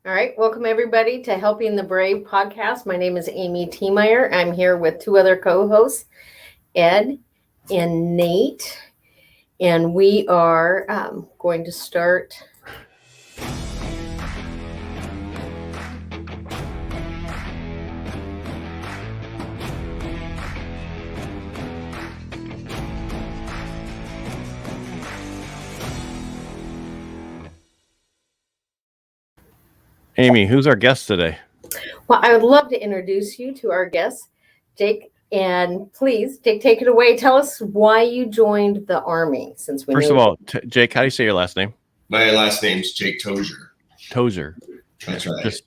All right, welcome everybody to Helping the Brave podcast. My name is Amy Tiemeyer. I'm here with two other co-hosts, Ed and Nate, and we are going to start. Amy, who's our guest today? Well, I would love to introduce you to our guest, Jake. And please, Jake, take it away. Tell us why you joined the Army. Since we First of all, Jake, how do you say your last name? My last name's Jake Tozier. Tozier. That's right.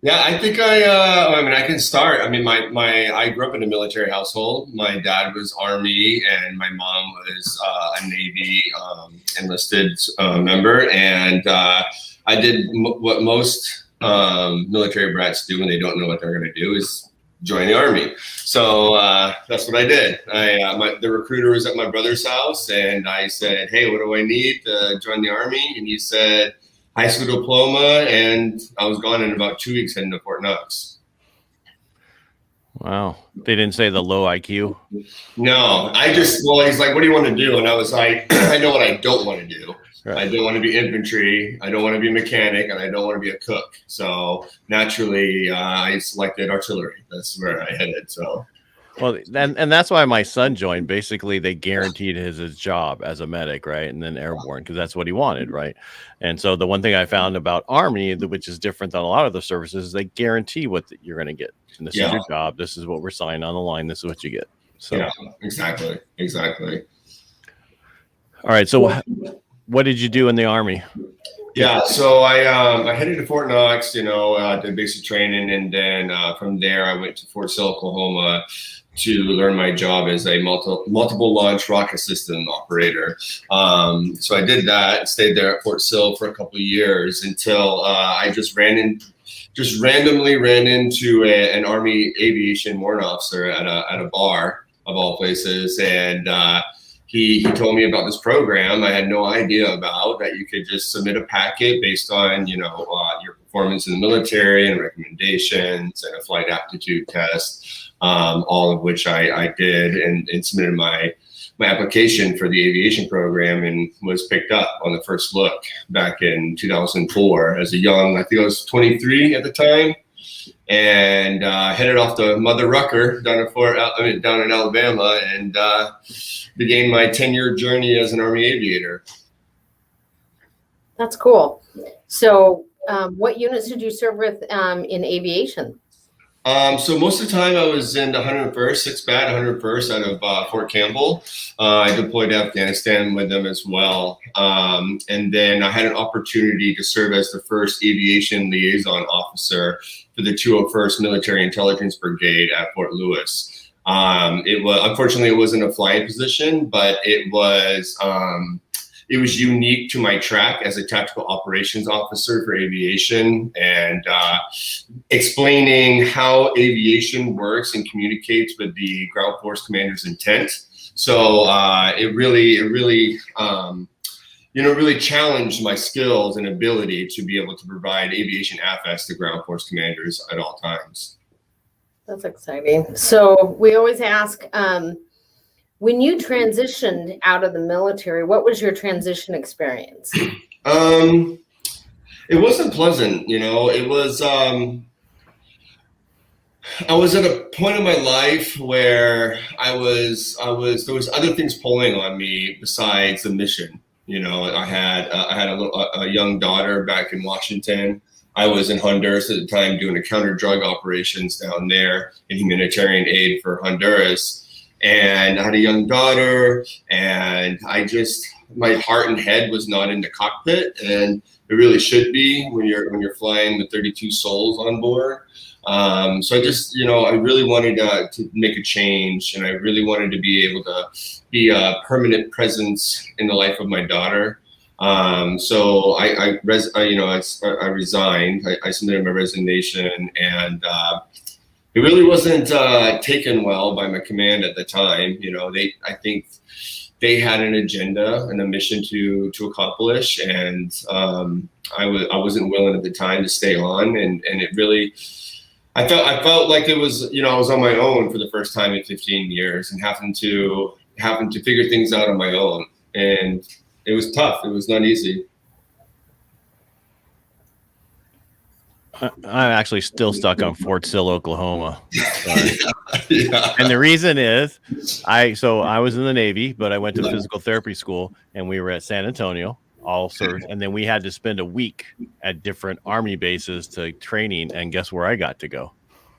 Yeah, I think I can start. I mean, I grew up in a military household. My dad was Army, and my mom was a Navy enlisted member, and I did what most military brats do when they don't know what they're going to do is join the Army. So that's what I did. The recruiter was at my brother's house, and I said, "Hey, what do I need to join the Army?" And he said, "High school diploma," and I was gone in about 2 weeks heading to Fort Knox. Wow. They didn't say the low IQ? No, he's like, "What do you want to do?" And I was like, "I know what I don't want to do. Right. I don't want to be infantry. I don't want to be a mechanic, and I don't want to be a cook." So naturally, I selected artillery. That's where I headed. So. Well, and that's why my son joined. Basically, they guaranteed his job as a medic, right? And then airborne, because that's what he wanted, right? And so the one thing I found about Army, which is different than a lot of the services, is they guarantee what you're going to get. And this is your job. This is what we're signing on the line. This is what you get. So yeah, exactly. All right. So what did you do in the Army? Yeah, so I headed to Fort Knox, did basic training, and then from there I went to Fort Sill, Oklahoma, to learn my job as a multiple launch rocket system operator. So I did that, stayed there at Fort Sill for a couple of years until I just randomly ran into an Army aviation warrant officer at a bar of all places, and he told me about this program I had no idea about, that you could just submit a packet based on your performance in the military and recommendations and a flight aptitude test. All of which I did and submitted my application for the aviation program, and was picked up on the first look back in 2004 as a young, I think I was 23 at the time, and headed off to Mother Rucker down in Alabama, and began my 10-year journey as an Army aviator. That's cool. So what units did you serve with in aviation? So most of the time I was in the 101st, 6th Bat, 101st out of Fort Campbell. I deployed to Afghanistan with them as well. And then I had an opportunity to serve as the first aviation liaison officer for the 201st Military Intelligence Brigade at Fort Lewis. Unfortunately, it wasn't a flying position, but it was unique to my track as a tactical operations officer for aviation, and explaining how aviation works and communicates with the ground force commander's intent. So it really challenged my skills and ability to be able to provide aviation AFS to ground force commanders at all times. That's exciting. So we always ask, when you transitioned out of the military, what was your transition experience? It wasn't pleasant, it was, I was at a point in my life where there was other things pulling on me besides the mission. I had a young daughter back in Washington. I was in Honduras at the time doing a counter-drug operations down there in humanitarian aid for Honduras. And I had a young daughter, and my heart and head was not in the cockpit, and it really should be when you're flying with 32 souls on board. So I really wanted to make a change, and I really wanted to be able to be a permanent presence in the life of my daughter. So I resigned. I submitted my resignation, and it really wasn't taken well by my command at the time. I think they had an agenda and a mission to accomplish, and I wasn't willing at the time to stay on, and it really, I felt like it was, I was on my own for the first time in 15 years and having to figure things out on my own, and it was tough. It was not easy. I'm actually still stuck on Fort Sill, Oklahoma. Yeah. And the reason is I was in the Navy, but I went to physical therapy school, and we were at San Antonio, all served, and then we had to spend a week at different Army bases to training, and guess where I got to go?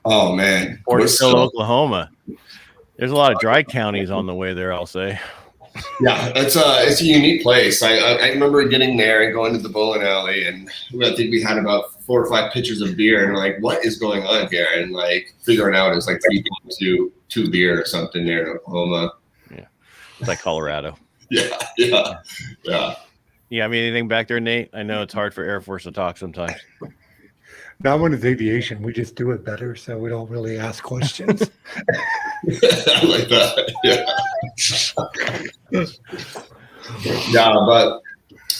Oh man, Fort Sill, Oklahoma. There's a lot of dry counties on the way there, I'll say. Yeah, it's a unique place. I remember getting there and going to the bowling alley, and I think we had about 4 or 5 pitchers of beer, and like, what is going on here? And like figuring out it's like 3 to beer or something there in Oklahoma. Yeah, it's like Colorado. Yeah. You got me anything back there, Nate? I know it's hard for Air Force to talk sometimes. Not when it's aviation. We just do it better, so we don't really ask questions. I like that. Yeah, but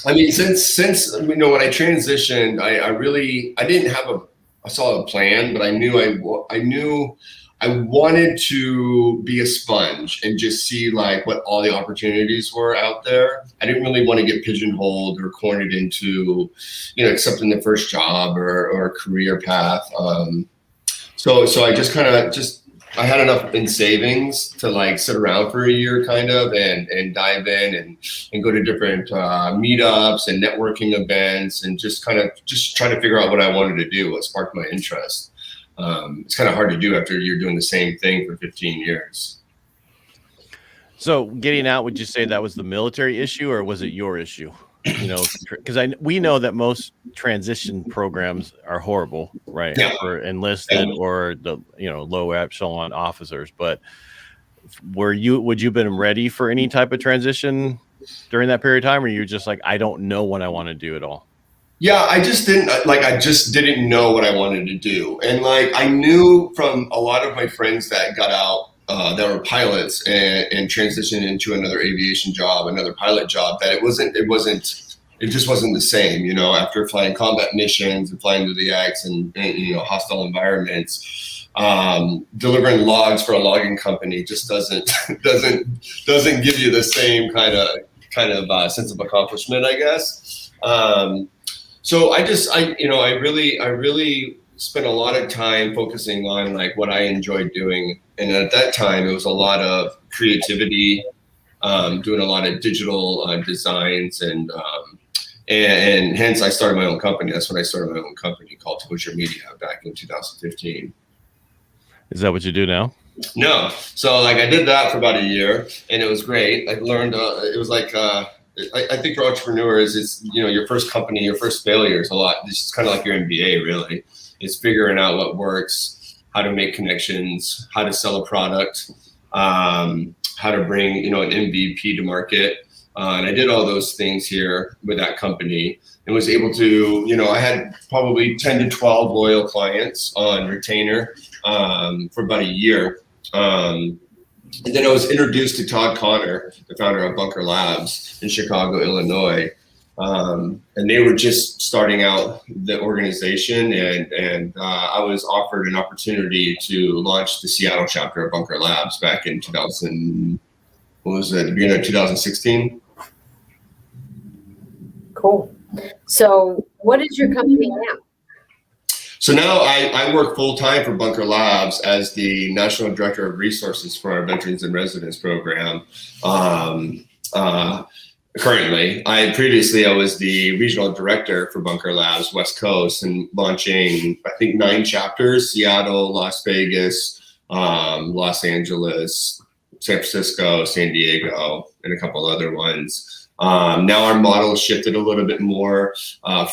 I mean, since when I transitioned, I didn't have a solid plan, but I knew I wanted to be a sponge and just see like what all the opportunities were out there. I didn't really want to get pigeonholed or cornered into, accepting the first job or a career path. So I just I had enough in savings to like sit around for a year kind of and dive in and go to different meetups and networking events and just try to figure out what I wanted to do, what sparked my interest. It's kind of hard to do after you're doing the same thing for 15 years. So getting out, would you say that was the military issue or was it your issue? Because we know that most transition programs are horrible, right? Yeah. For enlisted or the low echelon officers. But would you been ready for any type of transition during that period of time, or you just like, I don't know what I want to do at all? Yeah, I just didn't know what I wanted to do. And like, I knew from a lot of my friends that got out, that were pilots and transitioned into another aviation job, another pilot job, that it just wasn't the same, after flying combat missions and flying to the X and hostile environments, delivering logs for a logging company just doesn't give you the same kind of sense of accomplishment, I guess. So I really spent a lot of time focusing on like what I enjoyed doing. And at that time, it was a lot of creativity, doing a lot of digital designs, and hence I started my own company. That's when I started my own company called Tozier Media back in 2015. Is that what you do now? No. So like I did that for about a year, and it was great. I learned, it was like, I think for entrepreneurs, it's, your first company, your first failure is a lot. It's kind of like your MBA, really. It's figuring out what works, how to make connections, how to sell a product, how to bring, an MVP to market. And I did all those things here with that company and was able to, I had probably 10 to 12 loyal clients on retainer for about a year. And then I was introduced to Todd Connor, the founder of Bunker Labs in Chicago, Illinois. And they were just starting out the organization, and I was offered an opportunity to launch the Seattle chapter of Bunker Labs back in the beginning of 2016. Cool. So what is your company now? So now I work full-time for Bunker Labs as the National Director of Resources for our Veterans and Residents program. Currently, I was the Regional Director for Bunker Labs West Coast and launching, I think, 9 chapters: Seattle, Las Vegas, Los Angeles, San Francisco, San Diego, and a couple other ones. Now our model shifted a little bit more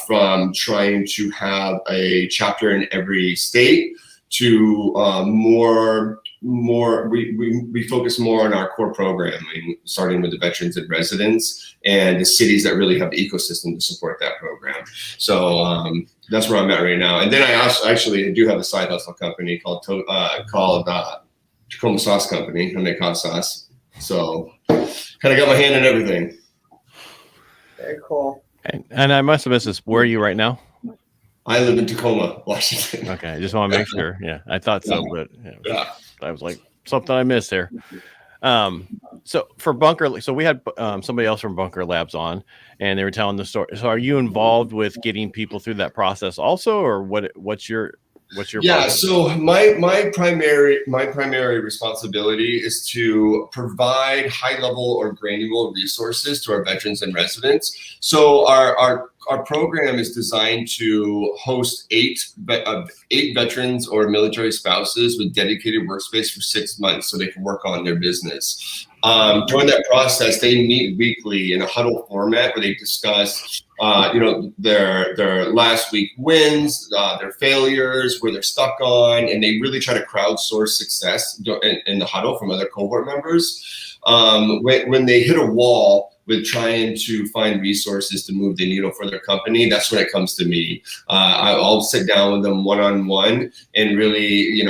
from trying to have a chapter in every state to we focus more on our core programming, starting with the veterans and residents and the cities that really have the ecosystem to support that program. So that's where I'm at right now. And then I also actually do have a side hustle company called Tacoma Sauce Company. I make hot sauce. So kind of got my hand in everything. Very cool. And I must have missed this. Where are you right now? I live in Tacoma, Washington. Okay, I just want to make sure. Yeah, I thought so, but Yeah. I was like, something I missed there. So for Bunker, so we had somebody else from Bunker Labs on, and they were telling the story. So are you involved with getting people through that process also, or what's your process? So my primary responsibility is to provide high level or granular resources to our veterans and residents. So our program is designed to host eight veterans or military spouses with dedicated workspace for 6 months so they can work on their business. During that process, they meet weekly in a huddle format where they discuss, their last week wins, their failures, where they're stuck on, and they really try to crowdsource success in the huddle from other cohort members. When they hit a wall with trying to find resources to move the needle for their company, that's when it comes to me. I'll sit down with them one-on-one and really,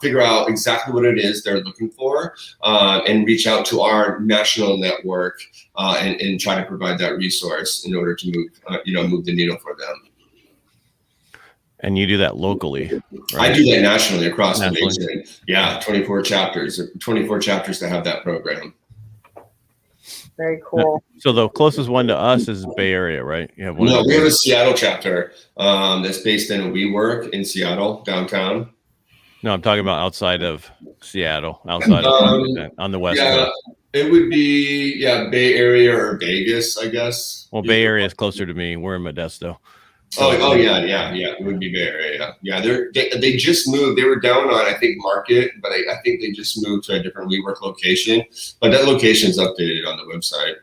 figure out exactly what it is they're looking for, and reach out to our national network and try to provide that resource in order to move the needle for them. And you do that locally, right? I do that nationally across the nation. Yeah, 24 chapters that have that program. Very cool. So the closest one to us is Bay Area, right? You have one. No, we have a Seattle chapter that's based in WeWork in Seattle, downtown. No, I'm talking about outside of Seattle, outside of on the west coast. It would be Bay Area or Vegas, I guess. Well, Bay Area is closer to me. We're in Modesto. Oh yeah. It would be Bay Area. Yeah, they just moved. They were down on, I think, Market, but I think they just moved to a different WeWork location. But that location's updated on the website.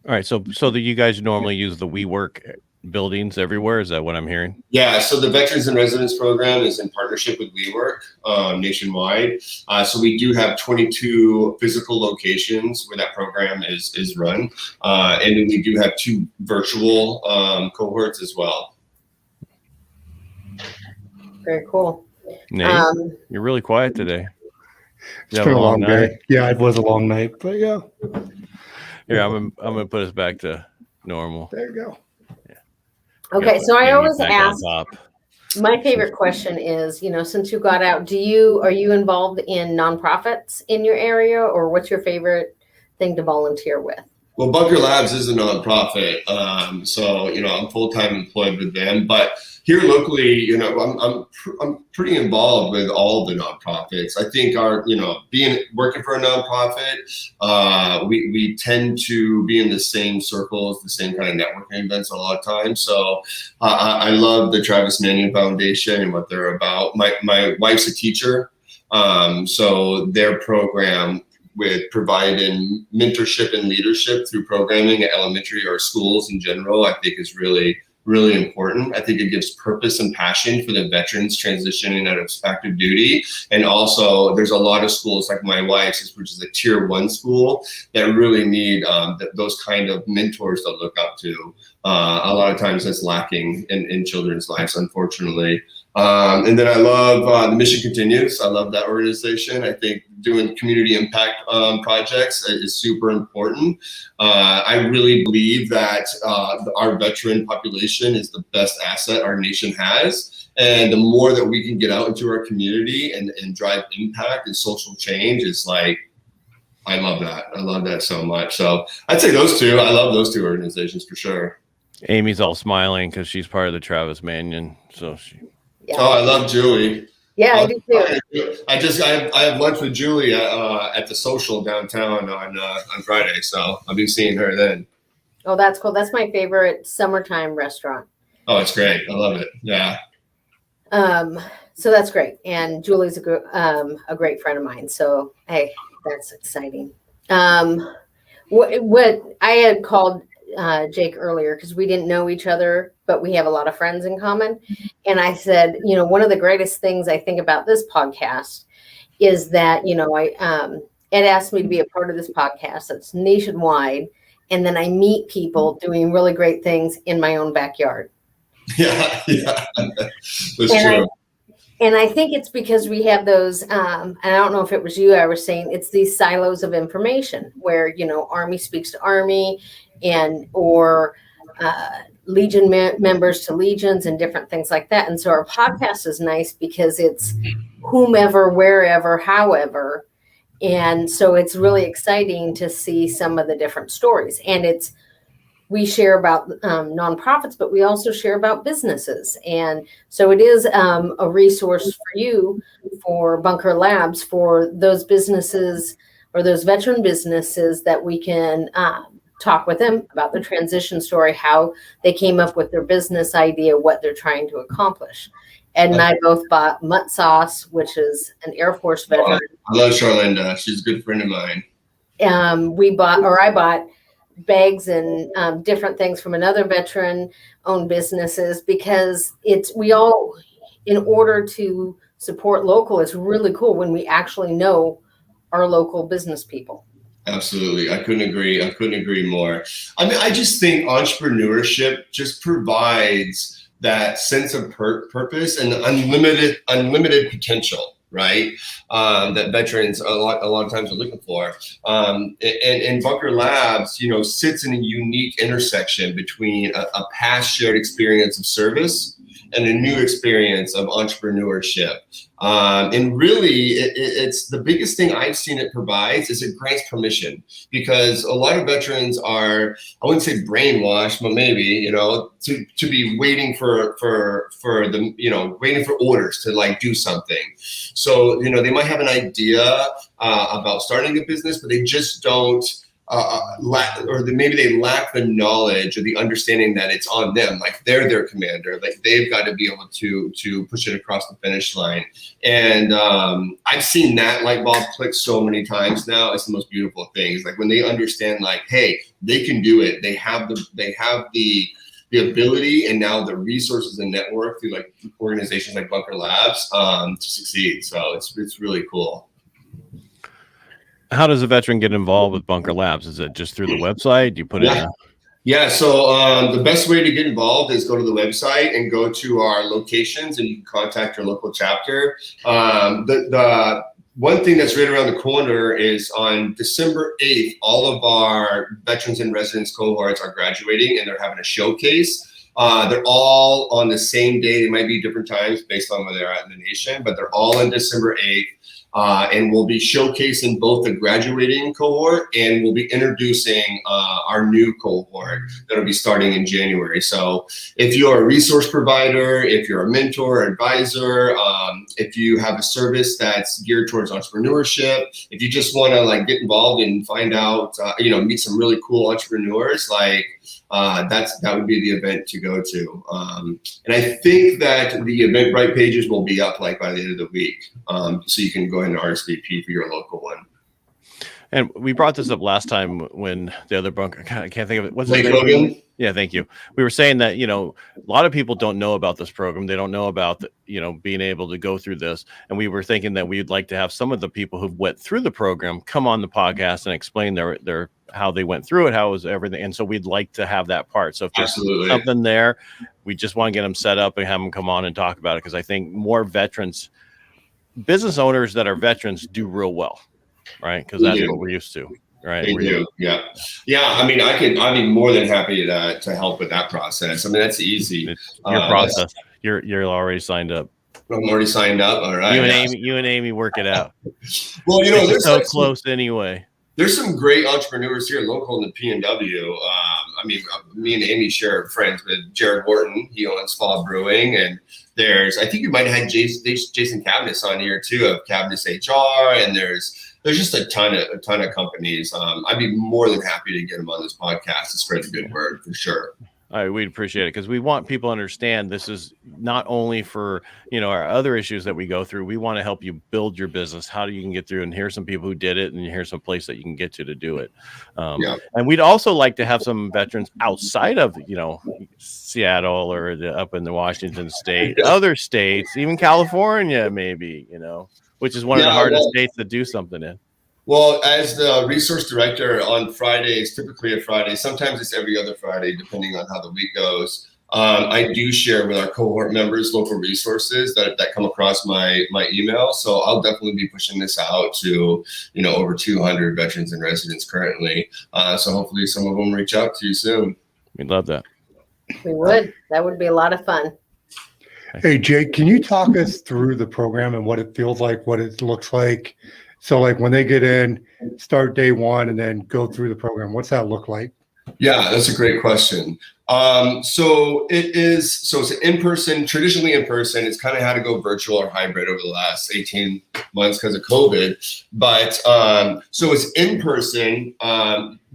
All right. So do you guys normally use the WeWork buildings everywhere? Is that what I'm hearing? Yeah. So the Veterans and Residents Program is in partnership with WeWork nationwide. So we do have 22 physical locations where that program is run, and then we do have 2 virtual cohorts as well. Very cool. Nate, you're really quiet today. It's been a long day. Yeah, it was a long night, but yeah. Here, I'm gonna put us back to normal. There you go. Yeah. Okay, so I always Back ask. on top. My favorite question is, since you got out, are you involved in nonprofits in your area, or what's your favorite thing to volunteer with? Well, Bunker Labs is a nonprofit, so I'm full-time employed with them. But here locally, I'm pretty involved with all the nonprofits. I think working for a nonprofit, we tend to be in the same circles, the same kind of networking events a lot of times. So I love the Travis Mannion Foundation and what they're about. My wife's a teacher, so their program with providing mentorship and leadership through programming at elementary or schools in general, I think is really, really important. I think it gives purpose and passion for the veterans transitioning out of active duty. And also there's a lot of schools like my wife's, which is a tier 1 school, that really need those kind of mentors to look up to. A lot of times that's lacking in children's lives, unfortunately. And then I love the Mission Continues. I love that organization. I think doing community impact projects is super important. I really believe that our veteran population is the best asset our nation has. And the more that we can get out into our community and drive impact and social change is like, I love that. I love that so much. So I'd say those two. I love those 2 organizations for sure. Amy's all smiling because she's part of the Travis Mannion. So Yeah. Oh, I love Julie. Yeah, I do too. I have lunch with Julie at the social downtown on Friday, so I'll be seeing her then. Oh, that's cool. That's my favorite summertime restaurant. Oh, it's great. I love it. Yeah. So that's great. And Julie's a great friend of mine. So hey, that's exciting. What I had called Jake earlier because we didn't know each other, but we have a lot of friends in common. And I said, one of the greatest things I think about this podcast is that, Ed asked me to be a part of this podcast that's nationwide. And then I meet people doing really great things in my own backyard. Yeah. That's and true. And I think it's because we have those, and I don't know if it was you, I was saying it's these silos of information where, Army speaks to Army or Legion members to Legions and different things like that. And so our podcast is nice because it's whomever, wherever, however. And so it's really exciting to see some of the different stories. And we share about nonprofits, but we also share about businesses. And so it is a resource for you, for Bunker Labs, for those businesses or those veteran businesses that we can talk with them about their transition story, how they came up with their business idea, what they're trying to accomplish. Ed and I both bought Mutt Sauce, which is an Air Force veteran. I love Charlinda. She's a good friend of mine. I bought bags and different things from another veteran-owned businesses because we all, in order to support local, it's really cool when we actually know our local business people. Absolutely. I couldn't agree more. I mean, I just think entrepreneurship just provides that sense of purpose and unlimited potential, right? That veterans a lot of times are looking for. And Bunker Labs, sits in a unique intersection between a past shared experience of service and a new experience of entrepreneurship. And really, it's the biggest thing I've seen it provides is it grants permission, because a lot of veterans are, I wouldn't say brainwashed, but maybe, to be waiting for the, waiting for orders to like do something. So, they might have an idea about starting a business, but they just don't maybe they lack the knowledge or the understanding that it's on them. Like they're their commander, like they've got to be able to push it across the finish line. And I've seen that light bulb click so many times now. It's the most beautiful thing. It's like when they understand, like, hey, they can do it. They have the ability and now the resources and network through like organizations like Bunker Labs to succeed. So it's really cool. How does a veteran get involved with Bunker Labs? Is it just through the website? Do you put it in? Yeah. So the best way to get involved is go to the website and go to our locations, and you can contact your local chapter. The one thing that's right around the corner is on December 8th, all of our veterans and residence cohorts are graduating and they're having a showcase. They're all on the same day. They might be different times based on where they're at in the nation, but they're all on December 8th. And we'll be showcasing both the graduating cohort and we'll be introducing our new cohort that'll be starting in January. So if you're a resource provider, if you're a mentor, advisor, if you have a service that's geared towards entrepreneurship, if you just want to like get involved and find out, meet some really cool entrepreneurs, like that would be the event to go to. And I think that the Eventbrite pages will be up like by the end of the week. So you can go ahead and RSVP for your local one. And we brought this up last time when the other bunker, I can't think of it. What's Blake his name? Hogan? Yeah, thank you. We were saying that, a lot of people don't know about this program. They don't know about, being able to go through this. And we were thinking that we'd like to have some of the people who went through the program come on the podcast and explain their how they went through it, how it was everything. And so we'd like to have that part. So if there's something there, we just want to get them set up and have them come on and talk about it. Because I think more veterans, business owners that are veterans do real well, right? Because that's what we're used to. Right. They do. Yeah. I mean, I'd be more than happy to help with that process. I mean, that's easy. It's your process. You're already signed up. I'm already signed up. All right. You and Amy work it out. Well, they're so close anyway. There's some great entrepreneurs here local in the PNW. I mean, me and Amy share friends with Jared Wharton. He owns Fall Brewing, and I think you might have had Jason Cavness on here too of Cavness HR, and there's just a ton of companies. I'd be more than happy to get them on this podcast to spread the good word for sure. All right, we'd appreciate it because we want people to understand this is not only for our other issues that we go through. We want to help you build your business. How you can get through, and here's some people who did it, and here's some place that you can get to do it. And we'd also like to have some veterans outside of Seattle or up in the Washington State, other states, even California, maybe which is one of the hardest states to do something in. Well, as the resource director on Fridays, typically a Friday, sometimes it's every other Friday, depending on how the week goes. I do share with our cohort members local resources that come across my email. So I'll definitely be pushing this out to, over 200 veterans and residents currently. So hopefully some of them reach out to you soon. We'd love that. We would. That would be a lot of fun. Hey, Jake, can you talk us through the program and what it feels like, what it looks like? So like when they get in, start day one and then go through the program, what's that look like? Yeah, that's a great question. So it's in-person, traditionally in person. It's kind of had to go virtual or hybrid over the last 18 months because of COVID. But so it's in person.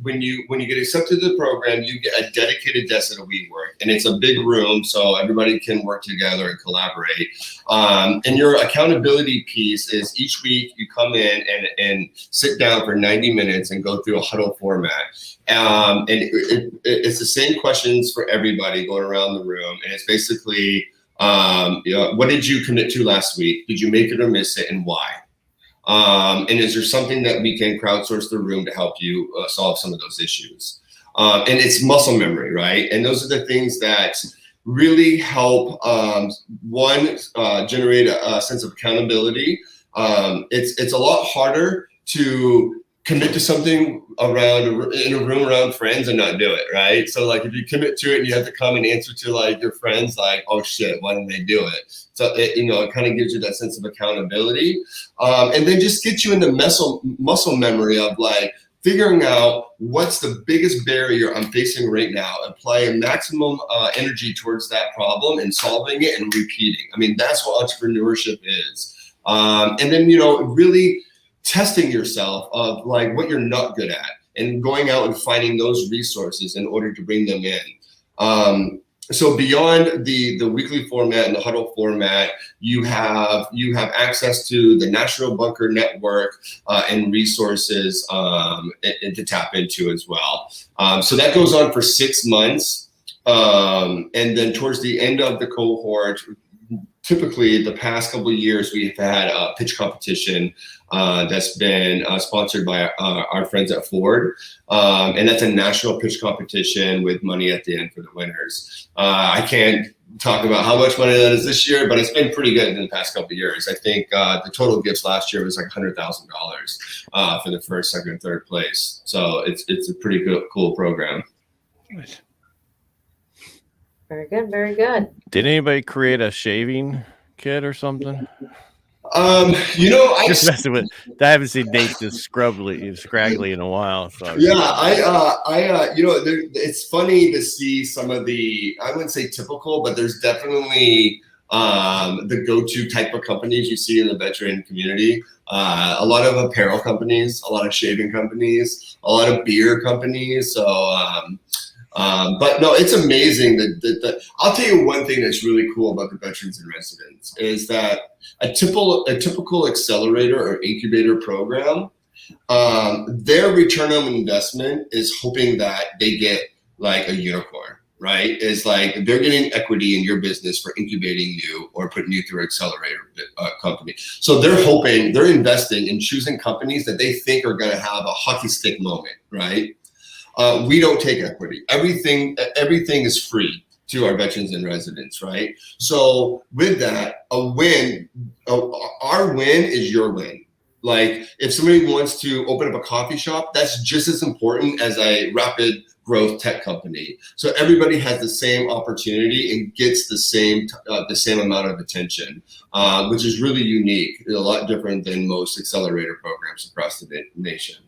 When you get accepted to the program, you get a dedicated desk at a WeWork, and it's a big room, so everybody can work together and collaborate. And your accountability piece is each week you come in and sit down for 90 minutes and go through a huddle format. And it's the same questions for everybody going around the room, and it's basically, what did you commit to last week? Did you make it or miss it, and why? And is there something that we can crowdsource the room to help you solve some of those issues? And it's muscle memory, right? And those are the things that really help, generate a sense of accountability. It's a lot harder to commit to something in a room around friends and not do it, right? So like if you commit to it and you have to come and answer to like your friends, like, oh shit, why didn't they do it? So it kind of gives you that sense of accountability, and then just get you into muscle memory of like figuring out what's the biggest barrier I'm facing right now, applying maximum energy towards that problem and solving it and repeating. I mean, that's what entrepreneurship is. And then, really testing yourself of like what you're not good at and going out and finding those resources in order to bring them in. So beyond the weekly format and the huddle format, you have access to the National Bunker Network and resources and to tap into as well. So that goes on for 6 months. And then towards the end of the cohort, typically the past couple of years, we've had a pitch competition that's been sponsored by our friends at Ford. And that's a national pitch competition with money at the end for the winners. I can't talk about how much money that is this year, but it's been pretty good in the past couple of years. I think the total gifts last year was like $100,000 for the first, second, and third place. So it's a pretty cool program. Nice. Very good. Very good. Did anybody create a shaving kit or something? I Just messing with. I haven't seen Nate this scraggly in a while. So it's funny to see some of the, I wouldn't say typical, but there's definitely the go-to type of companies you see in the veteran community. A lot of apparel companies, a lot of shaving companies, a lot of beer companies. So, but no, it's amazing that I'll tell you one thing that's really cool about the veterans and residents is that a typical accelerator or incubator program, their return on investment is hoping that they get like a unicorn, right? Is like they're getting equity in your business for incubating you or putting you through an accelerator company. So they're investing in choosing companies that they think are going to have a hockey stick moment, right? We don't take equity. Everything is free to our veterans and residents, right? So with that, our win is your win. Like if somebody wants to open up a coffee shop, that's just as important as a rapid growth tech company. So everybody has the same opportunity and gets the same amount of attention, which is really unique. A lot different than most accelerator programs across the nation.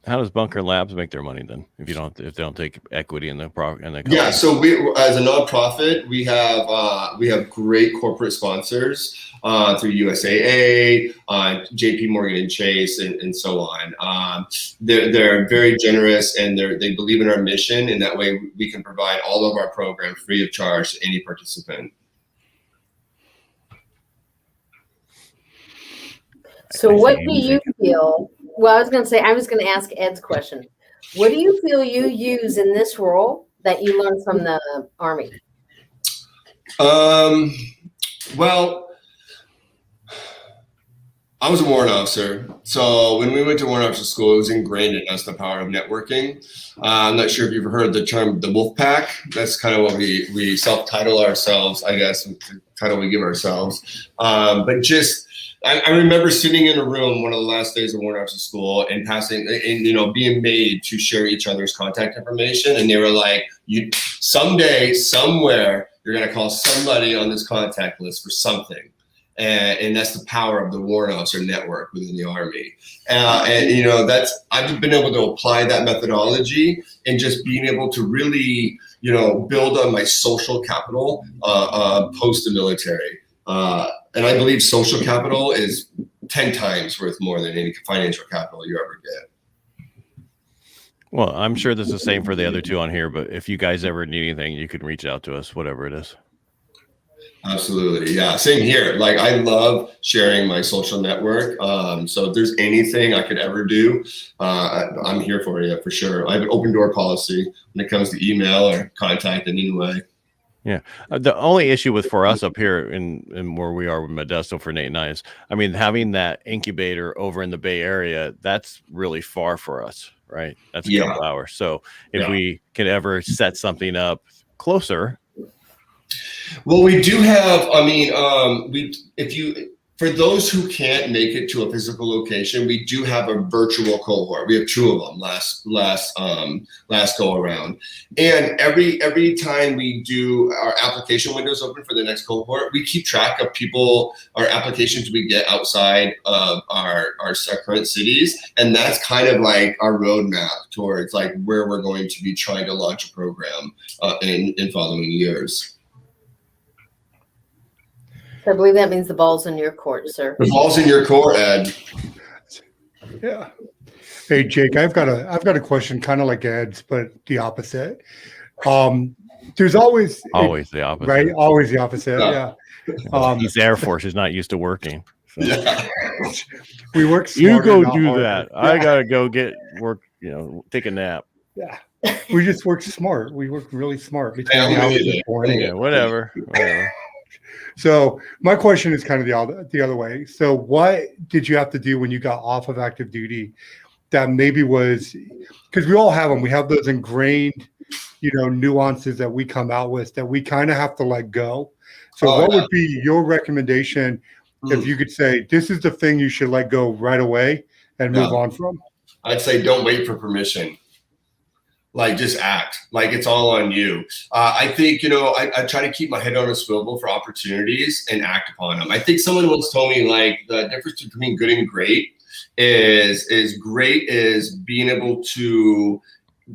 How does Bunker Labs make their money then? If they don't take equity in the company? Yeah, so we, as a nonprofit, we have great corporate sponsors through USAA, JP Morgan and Chase, and so on. They're very generous and they believe in our mission. And that way, we can provide all of our programs free of charge to any participant. So what do you feel? Well, I was going to ask Ed's question. What do you feel you use in this role that you learned from the Army? Well, I was a warrant officer. So when we went to warrant officer school, it was ingrained in us the power of networking. I'm not sure if you've heard the term the wolf pack. That's kind of what we self-title ourselves, I guess, the title we give ourselves. But just, I remember sitting in a room one of the last days of warrant officer school and being made to share each other's contact information. And they were like, someday, somewhere, you're going to call somebody on this contact list for something. And that's the power of the warrant officer network within the Army. I've been able to apply that methodology and just being able to really, build on my social capital post the military. And I believe social capital is 10 times worth more than any financial capital you ever get. Well, I'm sure this is the same for the other two on here, but if you guys ever need anything, you can reach out to us, whatever it is. Absolutely. Yeah. Same here. Like, I love sharing my social network. So if there's anything I could ever do, I'm here for you for sure. I have an open door policy when it comes to email or contact in any way. Yeah. The only issue for us up here in where we are with Modesto for Nate and I is, having that incubator over in the Bay Area, that's really far for us, right? That's a couple hours. So if we could ever set something up closer. Well, we do have, for those who can't make it to a physical location, we do have a virtual cohort. We have 2 of them last go around. And every time we do our application windows open for the next cohort, we keep track of our applications we get outside of our current cities. And that's kind of like our roadmap towards like where we're going to be trying to launch a program in following years. I believe that means the ball's in your court, sir. The ball's in your court, Ed. Yeah. Hey, Jake, I've got a question, kind of like Ed's, but the opposite. There's always the opposite, right? Always the opposite. Yeah. He's Air Force. He's not used to working. So. Yeah. We work. You go do that. Yeah. I gotta go get work. Take a nap. Yeah. We just work smart. We work really smart between the hours of morning. Yeah, whatever. So my question is kind of the other way. So what did you have to do when you got off of active duty that maybe was, because we all have them. We have those ingrained, nuances that we come out with that we kind of have to let go. So what would be your recommendation if you could say, this is the thing you should let go right away and move on from? I'd say don't wait for permission. Like, just act. Like, it's all on you. I think, I try to keep my head on a swivel for opportunities and act upon them. I think someone once told me, like, the difference between good and great is great is being able to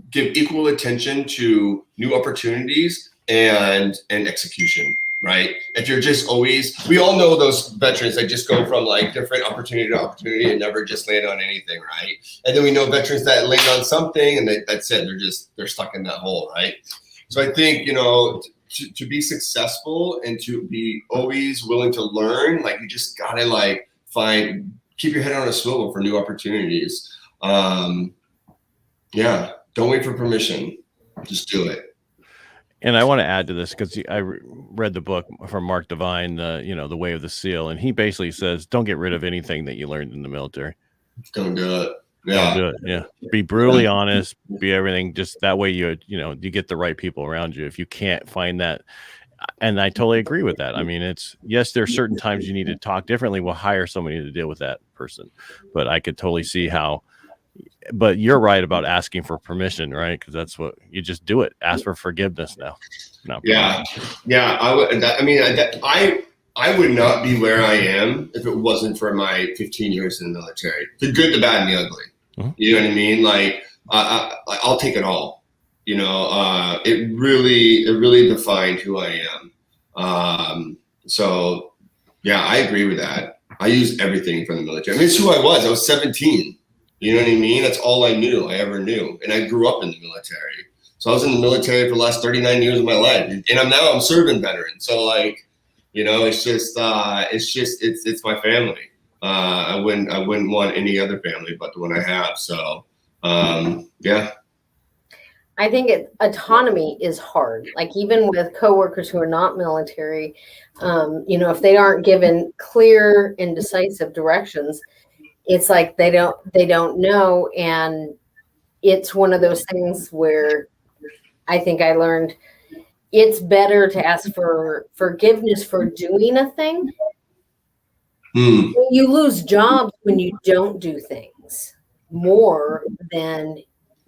give equal attention to new opportunities and execution. Right? If you're just we all know those veterans that just go from like different opportunity to opportunity and never just land on anything, right? And then we know veterans that land on something and that's it. They're stuck in that hole, right? So I think, to be successful and to be always willing to learn, like, you just gotta keep your head on a swivel for new opportunities. Don't wait for permission. Just do it. And I want to add to this because I read the book from Mark Devine, The Way of the SEAL, and he basically says, don't get rid of anything that you learned in the military. Don't do it. Yeah. Don't do it. Yeah. Be brutally honest. Be everything. Just that way you get the right people around you. If you can't find that, and I totally agree with that. I mean, yes, there's certain times you need to talk differently. We'll hire somebody to deal with that person, but I could totally see how. But you're right about asking for permission, right? Because that's what you just do it. Ask for forgiveness now. No. Yeah. I would not be where I am if it wasn't for my 15 years in the military. The good, the bad, and the ugly. Mm-hmm. You know what I mean? Like, I'll take it all. It really defined who I am. So yeah, I agree with that. I used everything from the military. I mean, it's who I was. I was 17. You know what I mean? That's all I ever knew. And I grew up in the military. So I was in the military for the last 39 years of my life. And I'm serving veteran. So it's my family. I wouldn't want any other family but the one I have. So, yeah. I think autonomy is hard. Like even with coworkers who are not military, if they aren't given clear and decisive directions, it's like they don't know. And it's one of those things where I think I learned it's better to ask for forgiveness for doing a thing. You lose jobs when you don't do things more than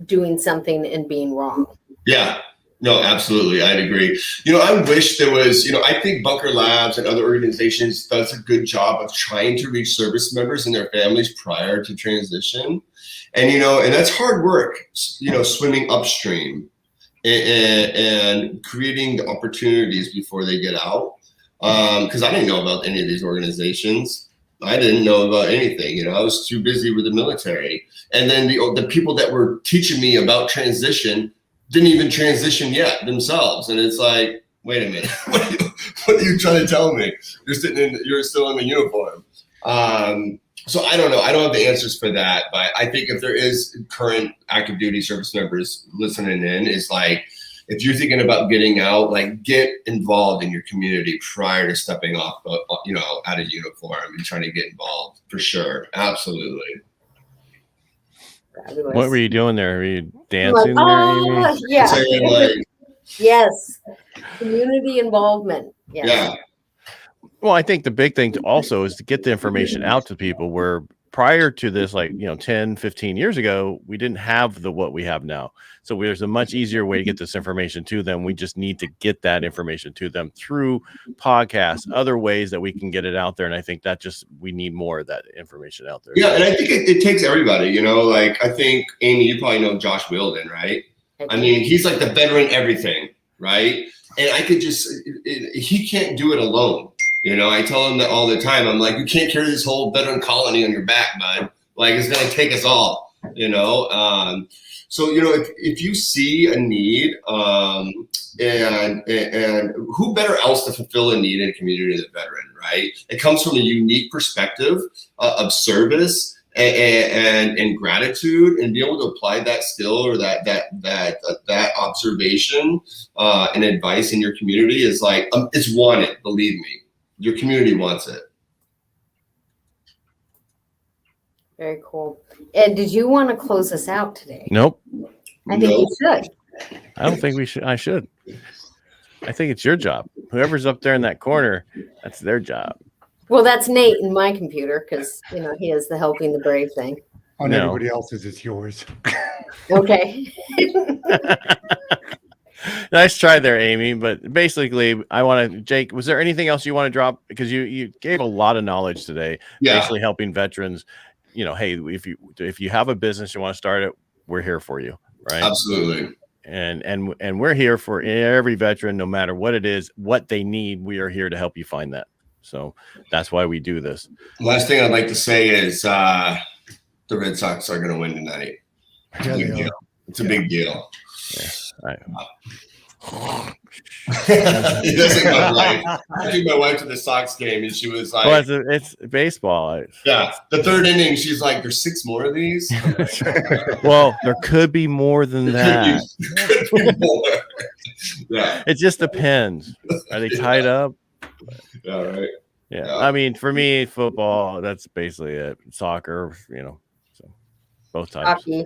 doing something and being wrong. Yeah, no, absolutely. I'd agree. I wish there was, I think Bunker Labs and other organizations does a good job of trying to reach service members and their families prior to transition. And, and that's hard work, swimming upstream and creating the opportunities before they get out. Because I didn't know about any of these organizations. I didn't know about anything. I was too busy with the military. And then the people that were teaching me about transition didn't even transition yet themselves. And it's like, wait a minute, what are you trying to tell me? You're still in the uniform. So I don't know. I don't have the answers for that, but I think if there is current active duty service members listening in, is like, if you're thinking about getting out, like get involved in your community prior to stepping off, out of uniform and trying to get involved for sure. Absolutely. Fabulous. What were you doing there? Were you dancing there, Amy? Yeah. Yes. Community involvement. Yes. Yeah. Well, I think the big thing also is to get the information out to people, where prior to this, 10, 15 years ago, we didn't have what we have now. So there's a much easier way to get this information to them. We just need to get that information to them through podcasts, other ways that we can get it out there. And I think we need more of that information out there. Yeah. And I think it takes everybody, I think, Amy, you probably know Josh Wilden, right? I mean, he's like the veteran everything, right? And I could he can't do it alone. I tell him that all the time. I'm like, you can't carry this whole veteran colony on your back, bud. Like, it's going to take us all, So, if you see a need, and who better else to fulfill a need in a community than a veteran, right? It comes from a unique perspective of service and gratitude, and be able to apply that skill or that observation and advice in your community is like, it's wanted, believe me. Your community wants it. Very cool. Ed, did you want to close us out today? Nope. I think you should. I don't think we should. I should. I think it's your job. Whoever's up there in that corner, that's their job. Well, that's Nate in my computer because, he has the Helping the Brave thing. On everybody else's, it's yours. Okay. Nice try there, Amy. But basically, Jake, was there anything else you want to drop? Because you gave a lot of knowledge today, basically helping veterans. Hey, if you have a business, you want to start it, we're here for you, right? Absolutely. And we're here for every veteran, no matter what it is, what they need. We are here to help you find that. So that's why we do this. Last thing I'd like to say is the Red Sox are going to win tonight. It's a big deal. It's a big deal. Yeah. It doesn't my wife. I took my wife to the Sox game, and she was like, "Well, it's baseball." Yeah, the third inning, she's like, "There's 6 more of these." Well, there could be more than that. Could be more. Yeah, it just depends. Are they tied up? Yeah, right. Yeah, I mean, for me, football, that's basically it. Soccer, so both types. Hockey.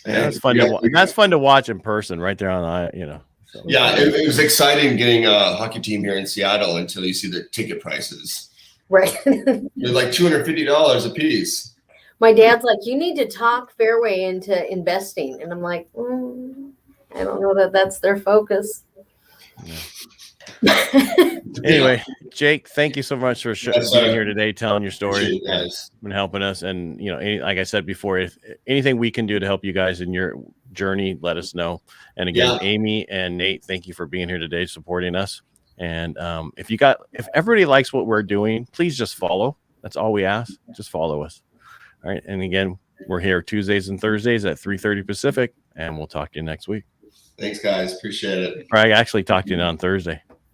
Yeah, that's fun to watch. That's fun to watch in person, right there on the, So. Yeah, it was exciting getting a hockey team here in Seattle until you see the ticket prices. Right. They're like $250 a piece. My dad's like, you need to talk Fairway into investing, and I'm like, I don't know that that's their focus. Yeah. Anyway, Jake, thank you so much for being here today, telling your story, and helping us. And like I said before, if anything we can do to help you guys in your journey, let us know. And again, Amy and Nate, thank you for being here today, supporting us. And if everybody likes what we're doing, please just follow. That's all we ask. Just follow us. All right. And again, we're here Tuesdays and Thursdays at 3:30 Pacific, and we'll talk to you next week. Thanks, guys. Appreciate it. I actually talked to you on Thursday.